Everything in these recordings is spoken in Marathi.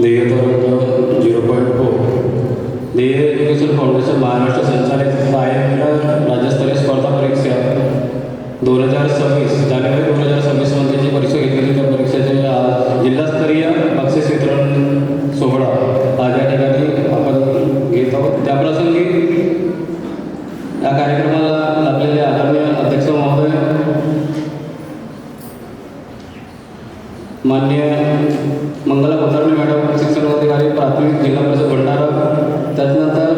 ध्येय तरंग 0.4 ध्येय एज्युकेशन फाउंडेशन महाराष्ट्र संचालित राज्यस्तरीय स्पर्धा परीक्षा 2026 जानेवारी 2026 मध्ये जी परीक्षा घेतली त्या परीक्षेचे जिल्हास्तरीय बक्षीस वितरण सोहळा आज या ठिकाणी आपण घेत आहोत। त्याप्रसंगी या कार्यक्रमाला लाभलेले आदरणीय अध्यक्ष महोदय, माननीय मंगला कोथारणे मॅडम, शिक्षण अधिकारी प्राथमिक जिल्हा परिषद भंडारा, त्यानंतर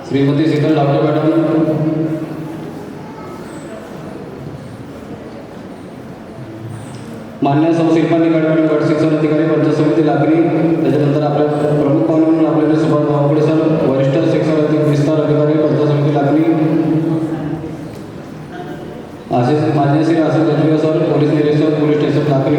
श्रीमती शीतल डावटे मॅडम, मान्य सौ शिल्पानी मॅडम, गट शिक्षण अधिकारी पंचायत समिती लाकडी, त्याच्यानंतर आपल्या प्रमुख पाहुणे म्हणून आपल्याला सुभाष भावपुडे सर, वरिष्ठ शिक्षण विस्तार अधिकारी पंचायत समिती लाकडी, मान्य श्री आशिष गजभिया सर, पोलीस निरीक्षक पोलीस स्टेशन लाकडी,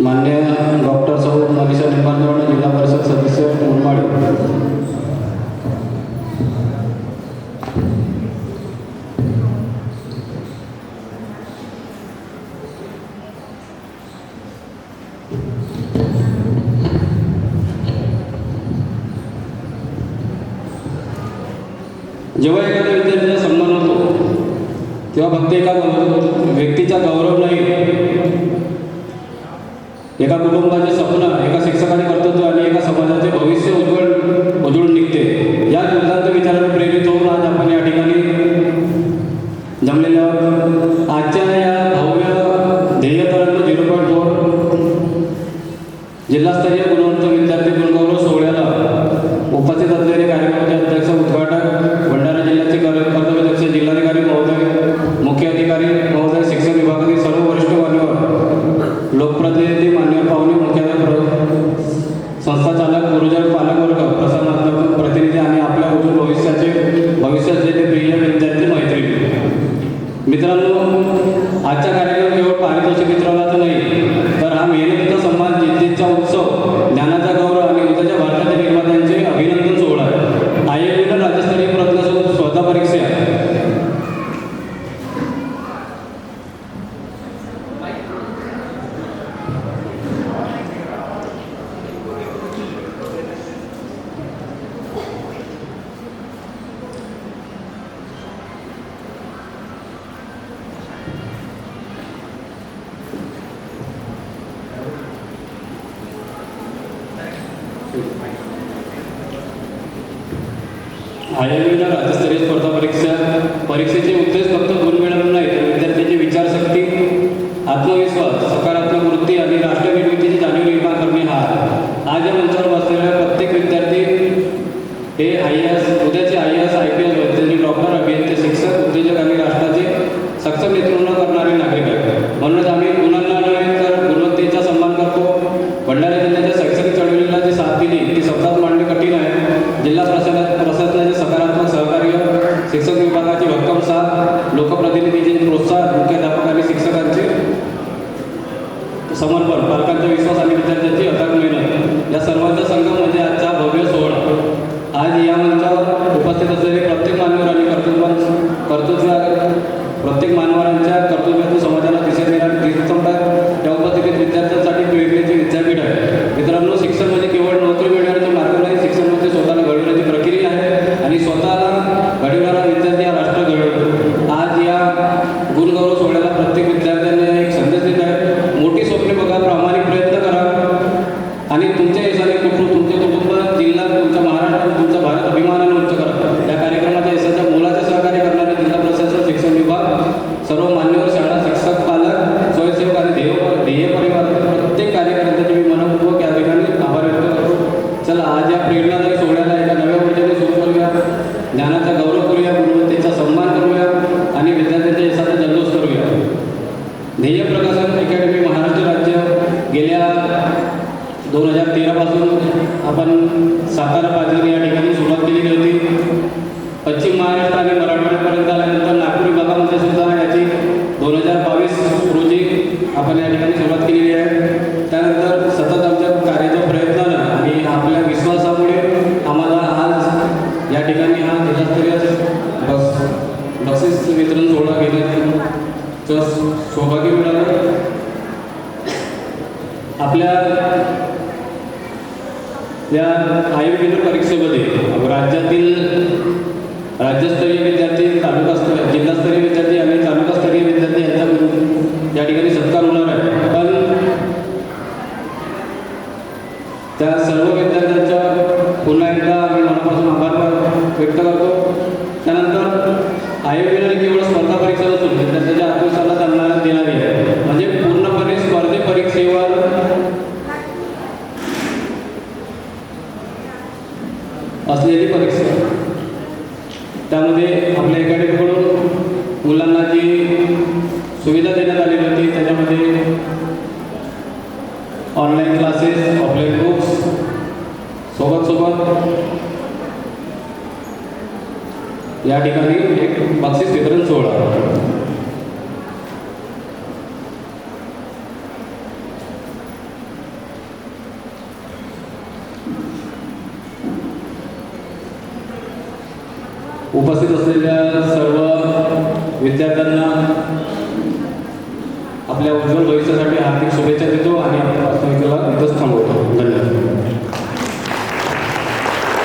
मान्य डॉक्टर सौ मनीषा निंबाळकर, जिल्हा परिषद सदस्य मुरबाड, जेव्हा एखाद्या विद्यार्थ्याचा सन्मान होतो तेव्हा फक्त एका व्यक्तीचा गौरव नाही, एका कुटुंबाचे स्वप्न, एका शिक्षकाचे कर्तव्य आणि एका समाजाचे भविष्य उजळून निघते। या दुर्दांत विचाराने प्रेरित होऊन आज आपण या ठिकाणी जमलेल्या आजच्या या भव्य ध्येय तरंग 0.4 जिल्हास्तरीय गुणवंत विद्यार्थी गुणगौरव सोहळ्याला उपस्थित असलेले कार्यक्रमाचे अध्यक्ष, उद्घाटक, भंडारा जिल्ह्याचे कर्तव्यदक्ष जिल्हाधिकारी महोदय, मुख्य अधिकारी महोदय, शिक्षण विभागातील सर्व वरिष्ठ मान्यवर, लोकप्रतिनिधी, मान्यवर पाहुणे, मुख्याध्यापक, संस्थाचालक, गुरुजन, पालकवर्ग, प्रसारणात्मक प्रतिनिधी आणि आपल्या उज्ज्वल भविष्याचे प्रिय विद्यार्थी मैत्री मित्रांनो, आजचा कार्यक्रम केवळ पारितोषिक वितरणाचा नाही तर हा मेहनतीचा सन्मान, जिद्दीचा उत्सव, ज्ञानाचा गौरव आणि उद्याच्या भारताच्या निर्मात्यांचे अभिनंदन सोहळा आहे। आयोजित राज्यस्तरीय प्रज्ञा स्पर्धा परीक्षा राज्यस्तरीय स्पर्धा परीक्षेचे उद्देश फक्त गुण मिळवणे नाही तर विद्यार्थ्यांची विचारशक्ती, आत्मविश्वास, सकारात्मक वृत्ती आणि राष्ट्र निर्मितीची जाणीव निर्माण करणे हा आज या मंचावर बसलेला प्रत्येक विद्यार्थी हे उद्याचे IAS, IPS, वैद्यकीय, डॉक्टर, अभियंते, शिक्षक, उद्योजक आणि राष्ट्राचे सक्षम नेतृत्व करणारे नागरिक आहेत। म्हणूनच आम्ही गुणांना नव्हे तर गुणवत्तेचा सन्मान करतो। भंडारा जिल्ह्याच्या शैक्षणिक चळवळीला जी साथ दिली ती शब्दात मांडणे कठीण आहे। जिल्हा प्रशासनाचे सकारात्मक सहकार्य, शिक्षण विभागाची भक्कम साथ, लोकप्रतिनिधींचे प्रोत्साहन, मुख्याध्यापक आणि शिक्षकांचे समर्पण, पालकांचा विश्वास आणि विद्यार्थ्यांची अथक मेहनत या सर्वांचा संगम म्हणजे आजचा भव्य सोहळा। आज या मंचावर उपस्थित असलेले प्रत्येक मान्यवर आणि प्रत्येक मान्यवरांच्या कर्तव्यातून समाजाला दिशा देणारी दिसक्षमता या उपस्थित विद्यार्थ्यांसाठी प्रेरणेचे विद्यापीठ आहे। मित्रांनो, शिक्षण म्हणजे केवळ नोकरी मिळवण्याचा मार्ग नाही, शिक्षण म्हणजे स्वतःला घडवण्याची प्रक्रिया आहे आणि स्वतःला घडवणारा विद्यार्थी हा राष्ट्र घडवतो। आज या गुणगौरव सोहळ्याला प्रत्येक विद्यार्थ्यांना एक संदेश देत आहे, मोठी स्वप्ने बघा, प्रामाणिक प्रयत्न करा आणि तुमच्या यशाने तुमचे कुटुंब, जिल्हा, तुमचा महाराष्ट्र, तुमचा भारत अभिमानाने उच्च करा। या कार्यक्रमाच्या यशाच्या मोलाचे सहकार्य करणारे जिल्हा प्रशासन, शिक्षण विभाग, सर्व मान्यवर, शाळा, शिक्षक, पालक, स्वयंसेवक आणि ध्येय परिवार प्रत्येक कार्यकर्त्याचे मी मनपूर्वक या ठिकाणी आभार व्यक्त करतो। चला, आज या प्रेरणादायी सोहळ्याला एका नव्या ऊर्जेने सुरू करूया, ज्ञानाचा गौरव करूया, गुणवत्तेचा सन्मान करूया आणि विद्यार्थ्यांच्या यशाचा जल्लोष करूया। ध्येय प्रकाशन अकॅडमी महाराष्ट्र राज्य गेल्या 2013 पासून आपण सातारा, पाचगणी या ठिकाणी सुरुवात केलेली होती। पश्चिम महाराष्ट्र आणि मराठवाड्यापर्यंत आल्यानंतर नागपूर विभागामध्ये सुद्धा याची 2022 रोजी आपण या ठिकाणी सुरुवात केलेली आहे। त्यानंतर सतत आमच्या कार्याच्या प्रयत्नानं आणि आपल्या विश्वासामुळे आम्हाला आज या ठिकाणी हा जिल्हास्तरीय सौभाग्य मिळालं. आपल्या या आयुर्वेद परीक्षेमध्ये राज्यस्तरीय विद्यार्थी, जिल्हास्तरीय विद्यार्थी आणि तालुकास्तरीय विद्यार्थी यांचा या ठिकाणी सत्कार होणार आहे. पण त्या सर्व विद्यार्थ्यांचा पुन्हा एकदा आम्ही मनापासून आभार व्यक्त करतो. त्यानंतर आयोगाने केवळ स्पर्धा परीक्षा नसून विद्यार्थ्यांच्या आत्मविश्वासाला चालना देणारी आहे. म्हणजे पूर्णपणे स्पर्धे परीक्षेवर असलेली परीक्षा. त्यामध्ये आपल्या अकॅडमीकडून मुलांना जी सुविधा देण्यात आलेली होती त्याच्यामध्ये ऑनलाईन क्लासेस, ऑफलाईन बुक्स, सोबत या ठिकाणी एक बक्षीस वितरण सोहळा. उपस्थित असलेल्या सर्व विद्यार्थ्यांना आपल्या उज्ज्वल भविष्यासाठी हार्दिक शुभेच्छा देतो आणि आपल्या वास्तविकला इथंच थांबवतो. धन्यवाद.